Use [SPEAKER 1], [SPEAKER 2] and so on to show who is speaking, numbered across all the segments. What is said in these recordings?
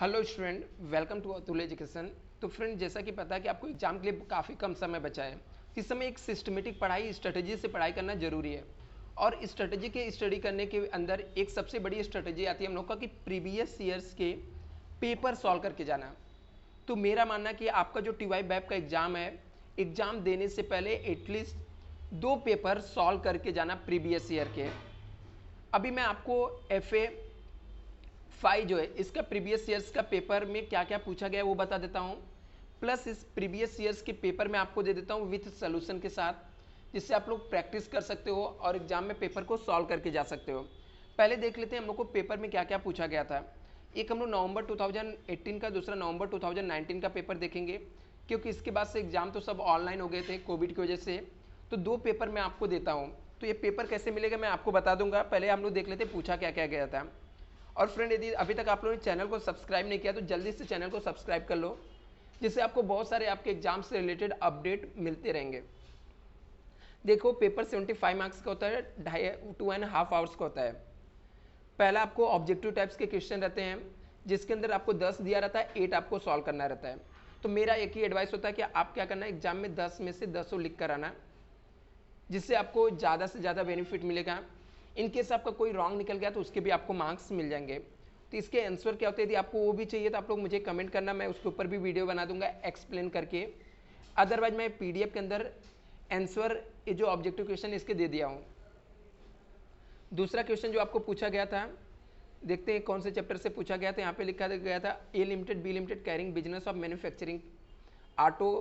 [SPEAKER 1] Hello student, welcome to Atul education. तो friend, जैसा कि पता है कि आपको एग्जाम के लिए काफ़ी कम समय बचा है। इस समय एक सिस्टमेटिक पढ़ाई, स्ट्रेटेजी से पढ़ाई करना जरूरी है। और स्ट्रेटेजी के स्टडी करने के अंदर एक सबसे बड़ी स्ट्रेटेजी आती है हम लोग का कि प्रीवियस ईयर्स के पेपर सॉल्व करके जाना। तो मेरा मानना है कि आपका जो टीवाई बैप का एग्जाम है, एग्जाम देने से पहले एटलीस्ट 2 पेपर सॉल्व करके जाना प्रीवियस ईयर के। अभी मैं आपको FA 5 जो है इसका प्रीवियस ईयर्स का पेपर में क्या क्या पूछा गया है वो बता देता हूँ, प्लस इस प्रीवियस ईयर्स के पेपर में आपको दे देता हूँ विथ सोल्यूशन के साथ, जिससे आप लोग प्रैक्टिस कर सकते हो और एग्जाम में पेपर को सॉल्व करके जा सकते हो। पहले देख लेते हैं हम लोग को पेपर में क्या क्या पूछा गया था। एक हम लोग नवंबर 2018 का, दूसरा नवंबर 2019 का पेपर देखेंगे, क्योंकि इसके बाद से एग्जाम तो सब ऑनलाइन हो गए थे कोविड की वजह से। तो 2 पेपर मैं आपको देता हूँ। तो ये पेपर कैसे मिलेगा मैं आपको बता दूंगा। पहले हम लोग देख लेते हैं पूछा क्या क्या गया था। और फ्रेंड, यदि अभी तक आप लोगों ने चैनल को सब्सक्राइब नहीं किया तो जल्दी से चैनल को सब्सक्राइब कर लो, जिससे आपको बहुत सारे आपके एग्जाम से रिलेटेड अपडेट मिलते रहेंगे। देखो, पेपर 75 मार्क्स का होता है, 2.5 आवर्स का होता है। पहला आपको ऑब्जेक्टिव टाइप्स के क्वेश्चन रहते हैं, जिसके अंदर आपको 10 दिया रहता है, 8 आपको सॉल्व करना रहता है। तो मेरा एक ही एडवाइस होता है कि आप क्या करना है, एग्जाम में 10 में से 10 लिख कर आना, जिससे आपको ज़्यादा से ज़्यादा बेनिफिट मिलेगा। इन केस आपका कोई रॉन्ग निकल गया तो उसके भी आपको मार्क्स मिल जाएंगे। तो इसके आंसर क्या होते हैं, यदि आपको वो भी चाहिए तो आप लोग मुझे कमेंट करना, मैं उसके ऊपर भी वीडियो बना दूंगा एक्सप्लेन करके। अदरवाइज मैं PDF के अंदर आंसर ये जो ऑब्जेक्टिव क्वेश्चन इसके दे दिया हूँ। दूसरा क्वेश्चन जो आपको पूछा गया था, देखते हैं कौन से चैप्टर से पूछा गया था। यहाँ पे लिखा गया था A limited B limited carrying business of manufacturing auto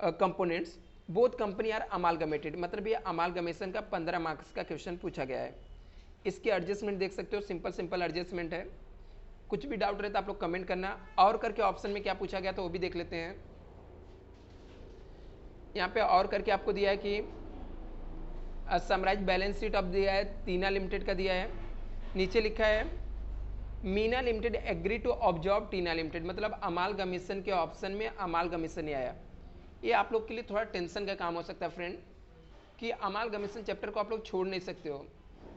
[SPEAKER 1] components both company are amalgamated, मतलब ये अमालगमेशन का 15 मार्क्स का क्वेश्चन पूछा गया है। इसके एडजस्टमेंट देख सकते हो, सिंपल एडजस्टमेंट है। कुछ भी डाउट रहे तो आप लोग कमेंट करना। और करके ऑप्शन में क्या पूछा गया तो वो भी देख लेते हैं। यहाँ पे और करके आपको दिया है कि समराइज बैलेंस शीट ऑफ दिया है, टीना लिमिटेड का दिया है। नीचे लिखा है Meena limited agree to observe Tina limited, मतलब अमालगमेशन के ऑप्शन में अमालगमेशन ही आया। ये आप लोग के लिए थोड़ा टेंशन का काम हो सकता है फ्रेंड, कि अमालगमेशन चैप्टर को आप लोग छोड़ नहीं सकते हो।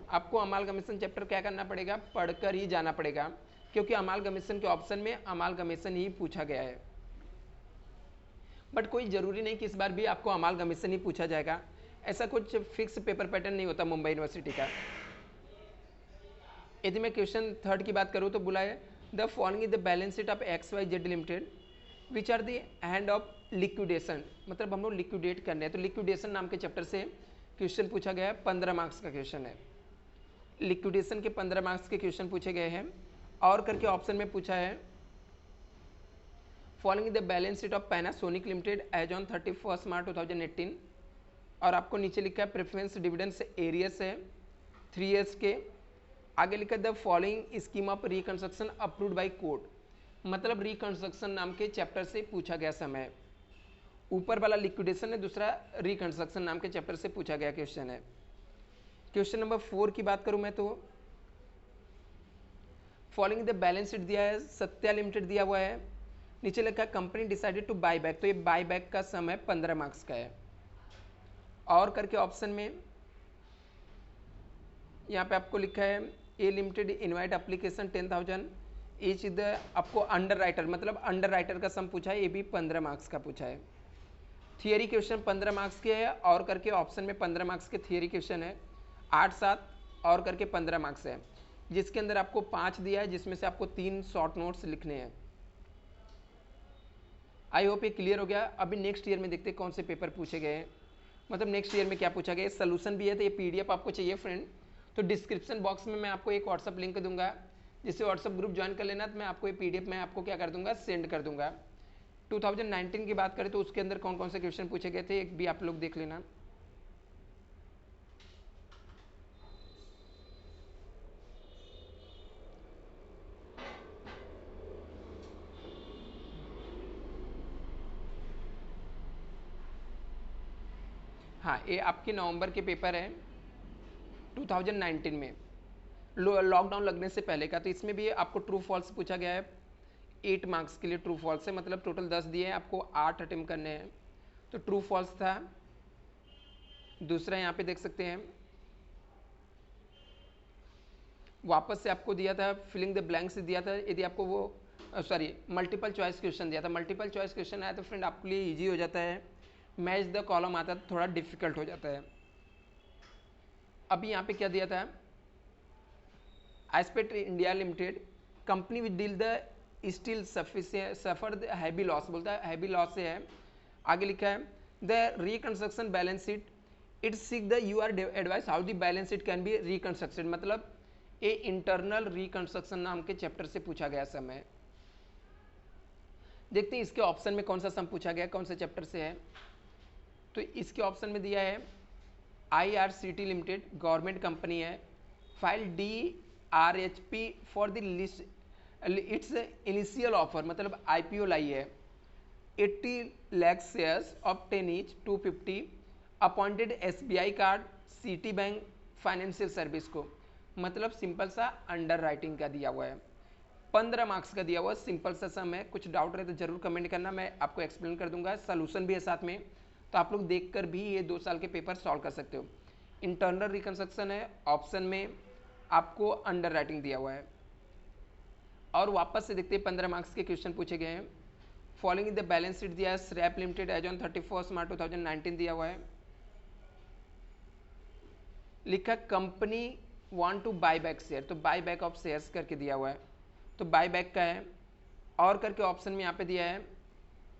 [SPEAKER 1] आपको अमालगमेशन चैप्टर क्या करना पड़ेगा, पढ़कर ही जाना पड़ेगा, क्योंकि अमालगमेशन के ऑप्शन में अमालगमेशन ही पूछा गया है। बट कोई जरूरी नहीं कि इस बार भी आपको अमालगमेशन ही पूछा जाएगा, ऐसा कुछ फिक्स पेपर पैटर्न नहीं होता मुंबई यूनिवर्सिटी का। यदि मैं क्वेश्चन 3 की बात करूँ तो बोला है the following is the balance sheet of XYZ limited which are the hand of liquidation, मतलब हम लोग लिक्विडेट करने हैं। तो लिक्विडेशन नाम के चैप्टर से क्वेश्चन पूछा गया है, 15 मार्क्स का क्वेश्चन है। लिक्विडेशन के 15 मार्क्स के क्वेश्चन पूछे गए हैं। और करके ऑप्शन में पूछा है following the balance sheet of Panasonic limited as on 31 March 2018। और आपको नीचे लिखा है प्रेफरेंस डिविडेंड्स एरियस है 3 ईयर्स के। आगे लिखा the following scheme of reconstruction approved by court, मतलब रिकंस्ट्रक्शन नाम के चैप्टर से पूछा गया समय। ऊपर वाला लिक्विडेशन है, दूसरा रिकंस्ट्रक्शन नाम के चैप्टर से पूछा गया क्वेश्चन है। क्वेश्चन नंबर 4 की बात करूं मैं तो फॉलोइंग द बैलेंस शीट दिया है, सत्या लिमिटेड दिया हुआ है। नीचे लिखा है company decided to buy back, तो ये बाय बैक का समय 15 मार्क्स का है। और करके ऑप्शन में यहाँ पे आपको लिखा है A limited invite application 10,000 each is the, आपको अंडर राइटर, मतलब अंडर राइटर का सम पूछा है, ये भी 15 मार्क्स का पूछा है। थियरी क्वेश्चन 15 मार्क्स के है, और करके ऑप्शन में 15 मार्क्स के थियरी क्वेश्चन है। 8-7 और करके 15 मार्क्स है, जिसके अंदर आपको 5 दिया है, जिसमें से आपको 3 शॉर्ट नोट्स लिखने हैं। आई होप ये क्लियर हो गया। अभी नेक्स्ट ईयर में देखते हैं कौन से पेपर पूछे गए हैं, मतलब नेक्स्ट ईयर में क्या पूछा गया। सोल्यूशन भी है, तो ये PDF आपको चाहिए फ्रेंड तो डिस्क्रिप्शन बॉक्स में मैं आपको एक व्हाट्सअप लिंक दूंगा, जिससे व्हाट्सअप ग्रुप ज्वाइन कर लेना। तो मैं आपको ये PDF मैं आपको क्या कर दूंगा, सेंड कर दूंगा। 2019 की बात करें तो उसके अंदर कौन कौन से क्वेश्चन पूछे गए थे एक भी आप लोग देख लेना। हाँ, ये आपके नवंबर के पेपर है 2019 में, लॉकडाउन लगने से पहले का। तो इसमें भी आपको ट्रू फॉल्स पूछा गया है 8 मार्क्स के लिए। ट्रू फॉल्स है, मतलब टोटल 10 दिए हैं, आपको 8 अटेम्प्ट करने हैं। तो ट्रू फॉल्स था। दूसरा यहाँ पे देख सकते हैं वापस से आपको दिया था फिलिंग द ब्लैंक्स दिया था, यदि आपको वो सॉरी मल्टीपल चॉइस क्वेश्चन दिया था, मल्टीपल चॉइस क्वेश्चन आया तो फ्रेंड आपके लिए ईजी हो जाता है, मैच द कॉलम आता है तो थोड़ा डिफिकल्ट हो जाता है। अभी यहाँ पे क्या दिया था, aspect India limited company with deal the steel suffer the heavy loss, बोलता है हैवी लॉस से है। आगे लिखा है the reconstruction balance sheet it seek the you are advise how the balance sheet can be reconstructed, मतलब a internal reconstruction नाम के चैप्टर से पूछा गया समय। देखते हैं इसके ऑप्शन में कौन सा सम पूछा गया, कौन सा चैप्टर से है। तो इसके ऑप्शन में दिया है IRCT लिमिटेड गवर्नमेंट कंपनी है, file DRHP for the list it's initial offer, मतलब IPO लाई है 80 lakh shares of 10 each 250, appointed SBI card city bank financial service को, मतलब सिंपल सा अंडर राइटिंग का दिया हुआ है, 15 मार्क्स का दिया हुआ, सिंपल सा सम है। कुछ डाउट रहे तो जरूर कमेंट करना, मैं आपको एक्सप्लेन कर दूंगा, सोल्यूशन भी है साथ में, तो आप लोग देखकर भी ये 2 साल के पेपर सॉल्व कर सकते हो। इंटरनल रिकंस्ट्रक्शन है, ऑप्शन में आपको अंडर राइटिंग दिया हुआ है। और वापस से देखते हैं 15 मार्क्स के क्वेश्चन पूछे गए हैं। फॉलोइंग द बैलेंस शीट दिया है, scrap limited as on 31 March 2019 दिया हुआ है। लिखा company want to buy back share, तो बाय बैक ऑफ शेयर्स करके दिया हुआ है, तो बाय बैक का है। और करके ऑप्शन में यहाँ पे दिया है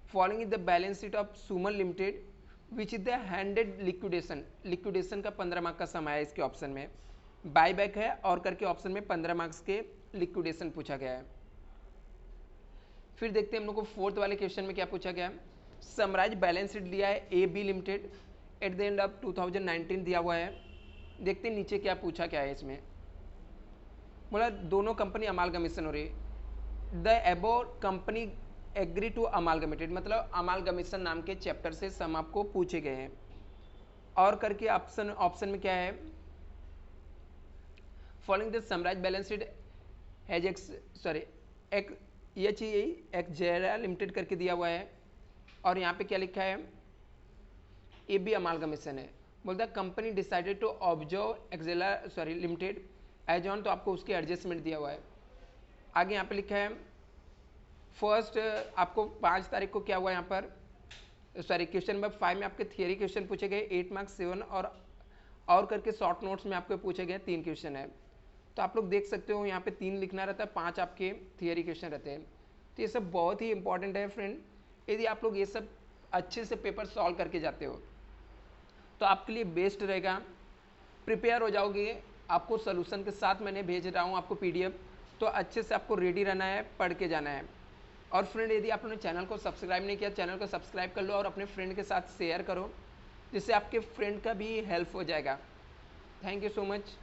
[SPEAKER 1] following the balance sheet of Suman limited which is the handed liquidation, liquidation का 15 मार्क्स का सम है इसके ऑप्शन में, बाय बैक है। और करके ऑप्शन में 15 मार्क्स के लिक्विडेशन पूछा गया है। फिर देखते हैं हम लोग को फोर्थ वाले क्वेश्चन में क्या पूछा गया है। समराइज बैलेंस शीट दिया है AB limited at the end of 2019 दिया हुआ है। देखते हैं नीचे क्या पूछा क्या है इसमें, बोला दोनों कंपनी अमालगमेशन हो रही है, द एबो कंपनी एग्री टू अमालगमेटेड, मतलब अमालगमेशन नाम के चैप्टर से सम आपको पूछे गए हैं। और करके ऑप्शन में क्या है, following the summarise balance sheet has एक्जेरा लिमिटेड करके दिया हुआ है। और यहाँ पे क्या लिखा है, AB अमालगमेशन है, बोलता है कंपनी डिसाइडेड टू ऑब्जर्व एक्जेला लिमिटेड एज ऑन, तो आपको उसके एडजस्टमेंट दिया हुआ है। आगे यहाँ पे लिखा है फर्स्ट आपको 5 तारीख को क्या हुआ यहाँ पर, क्वेश्चन नंबर 5 में आपके थियरी क्वेश्चन पूछे गए 8 मार्क्स 7, और करके शॉर्ट नोट्स में आपको पूछे गए 3 क्वेश्चन है। तो आप लोग देख सकते हो यहाँ पे 3 लिखना रहता है, 5 आपके थियरी क्वेश्चन रहते हैं। तो ये सब बहुत ही इंपॉर्टेंट है फ्रेंड, यदि आप लोग ये सब अच्छे से पेपर सॉल्व करके जाते हो तो आपके लिए बेस्ट रहेगा, प्रिपेयर हो जाओगे। आपको सोल्यूशन के साथ मैंने भेज रहा हूँ आपको PDF, तो अच्छे से आपको रेडी रहना है, पढ़ के जाना है। और फ्रेंड यदि आपने चैनल को सब्सक्राइब नहीं किया, चैनल को सब्सक्राइब कर लो और अपने फ्रेंड के साथ शेयर करो, जिससे आपके फ्रेंड का भी हेल्प हो जाएगा। Thank you so much.